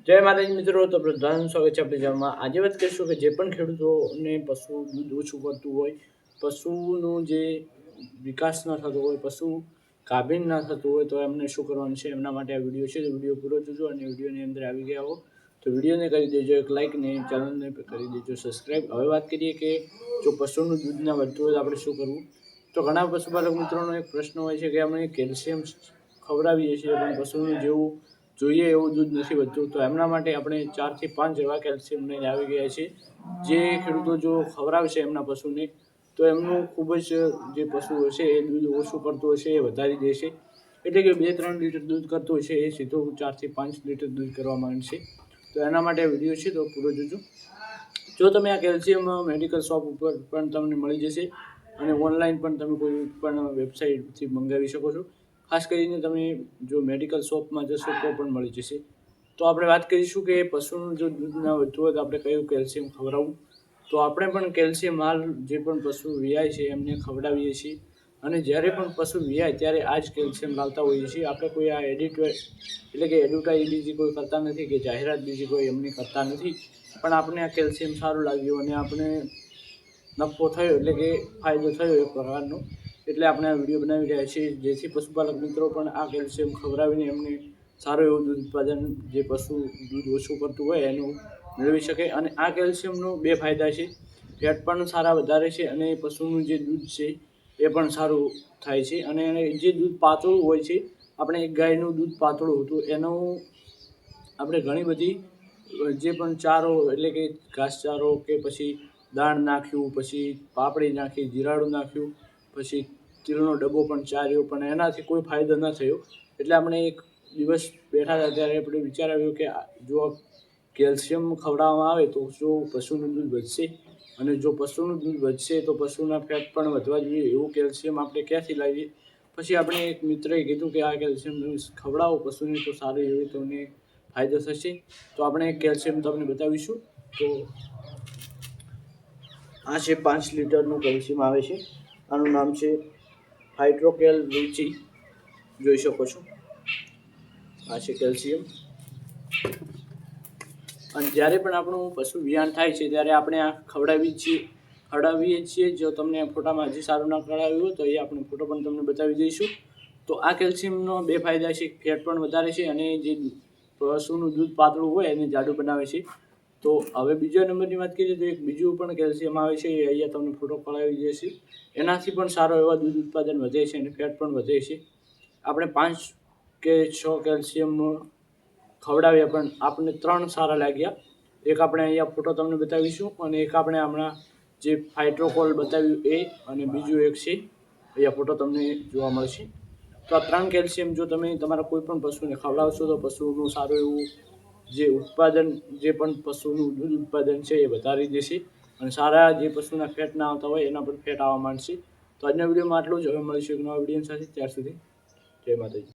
જય માતાજી મિત્રો, તો પ્રધાન સ્વાગત છે આપણી ચેનલમાં। આજે વાત કરીશું કે જે પણ ખેડૂતોને પશુ દૂધ ઓછું પડતું હોય, પશુનું જે વિકાસ ન થતો હોય, પશુ ગાભીન ન થતું હોય, તો એમને શું કરવાનું છે એમના માટે આ વિડીયો છે। તો વિડીયો પૂરો જોજો અને વિડીયોની અંદર આવી ગયા હો તો વિડીયોને કરી દેજો એક લાઇક ને ચેનલને કરી દેજો સબસ્ક્રાઈબ। હવે વાત કરીએ કે જો પશુનું દૂધ ના વધતું હોય તો આપણે શું કરવું। તો ઘણા પશુપાલક મિત્રોનો એક પ્રશ્ન હોય છે કે અમે કેલ્શિયમ ખવડાવીએ છીએ પણ પશુનું જેવું જોઈએ એવું દૂધ નથી વધતું। તો એમના માટે આપણે 4 થી 5 એવા કેલ્શિયમ લઈને આવી ગયા છે જે ખેડૂતો જો ખવડાવશે એમના પશુને તો એમનું ખૂબ જ જે પશુ હશે એ દૂધ ઓછું કરતું હશે એ વધારી દેશે, એટલે કે 2-3 લીટર દૂધ કરતું હશે એ સીધું 4 થી 5 લીટર દૂધ કરવા માંડશે। તો એના માટે વિડીયો છે તો પૂરો જોજો। જો તમે આ કેલ્શિયમ મેડિકલ શોપ ઉપર પણ તમને મળી જશે અને ઓનલાઈન પણ તમે કોઈ પણ વેબસાઇટથી મંગાવી શકો છો। ખાસ કરીને તમે જો મેડિકલ શોપમાં જશો તો પણ મળી જશે। તો આપણે વાત કરીશું કે પશુનું જો દૂધ ના વધતું હોય તો આપણે કયું કેલ્શિયમ ખવડાવવું। તો આપણે પણ કેલ્શિયમ હાલ જે પણ પશુ વિયાય છે એમને ખવડાવીએ છીએ અને જ્યારે પણ પશુ વિયાય ત્યારે આ જ કેલ્શિયમ લાવતા હોઈએ છીએ। આપણે કોઈ આ એટલે કે એડવર્ટાઈઝ બીજી કોઈ કરતા નથી કે જાહેરાત બીજી કોઈ એમની કરતા નથી, પણ આપણે આ કેલ્શિયમ સારું લાગ્યું અને આપણે નફો થયો એટલે કે ફાયદો થયો એક પ્રકારનો, એટલે આપણે આ વિડીયો બનાવી રહ્યા છીએ જેથી પશુપાલક મિત્રો પણ આ કેલ્શિયમ ખવડાવીને એમને સારું એવું દૂધ ઉત્પાદન જે પશુ દૂધ ઓછું કરતું હોય એનું મેળવી શકે। અને આ કેલ્શિયમનો 2 ફાયદા છે, ફેટ પણ સારા વધારે છે અને પશુનું જે દૂધ છે એ પણ સારું થાય છે। અને જે દૂધ પાતળું હોય છે, આપણે એક ગાયનું દૂધ પાતળું હતું એનું આપણે ઘણી બધી જે પણ ચારો એટલે કે ઘાસચારો કે પછી દાણ નાખ્યું, પછી પાપડી નાખી, જીરાડું નાખ્યું, પછી તીલનો ડબ્બો પણ ચાર્યો પણ એનાથી કોઈ ફાયદો ન થયો। એટલે આપણે એક દિવસ બેઠા હતા ત્યારે આપણે વિચાર આવ્યો કે જો કેલ્શિયમ ખવડાવવામાં આવે તો શું પશુનું દૂધ વધશે, અને જો પશુનું દૂધ વધશે તો પશુના ફેટ પણ વધવા જોઈએ, એવું કેલ્શિયમ આપણે ક્યાંથી લાવીએ। પછી આપણે એક મિત્રએ કીધું કે આ કેલ્શિયમ તમે ખવડાવો પશુને તો સારું એવી તમને ફાયદો થશે। તો આપણે એક કેલ્શિયમ તમને બતાવીશું। તો આ છે 5 લીટરનું કેલ્શિયમ આવે છે, આનું નામ છે હાઇડ્રોકેલ રુચિ, જોઈ શકો છો આ છે કેલ્શિયમ। અને જ્યારે પણ આપણું પશુ વિયાણ થાય છે ત્યારે આપણે આ ખવડાવીએ છીએ। જો તમને ફોટામાં હજી સારું ના કરાવ્યું હોય તો એ આપણે ફોટો પણ તમને બતાવી દઈશું। તો આ કેલ્શિયમનો 2 ફાયદા છે, ફેટ પણ વધારે છે અને જે પશુનું દૂધ પાતળું હોય એને જાડું બનાવે છે। તો હવે બીજા નંબરની વાત કરીએ તો એક બીજું પણ કેલ્શિયમ આવે છે, એ અહીંયા તમને ફોટો કરાવી દેશે, એનાથી પણ સારો એવા દૂધ ઉત્પાદન વધે છે અને ફેટ પણ વધે છે। આપણે 5 કે 6 કેલ્શિયમ ખવડાવ્યા પણ આપણને 3 સારા લાગ્યા, એક આપણે અહીંયા ફોટો તમને બતાવીશું અને એક આપણે હમણાં જે ફાઇટ્રોકોલ બતાવ્યું એ, અને બીજું એક છે અહીંયા ફોટો તમને જોવા મળશે। તો આ 3 કેલ્શિયમ જો તમે તમારા કોઈ પણ પશુને ખવડાવશો તો પશુનું સારું એવું જે ઉત્પાદન જે પણ પશુનું દૂધ ઉત્પાદન છે એ વધારી દેશે અને સારા જે પશુના ફેટ ના આવતા હોય એના પર ફેટ આવવા માંડશે। તો આજના વિડીયોમાં આટલું જ, હવે મળીશું એક નવા વિડીયો સાથે, ત્યાર સુધી જય માતાજી।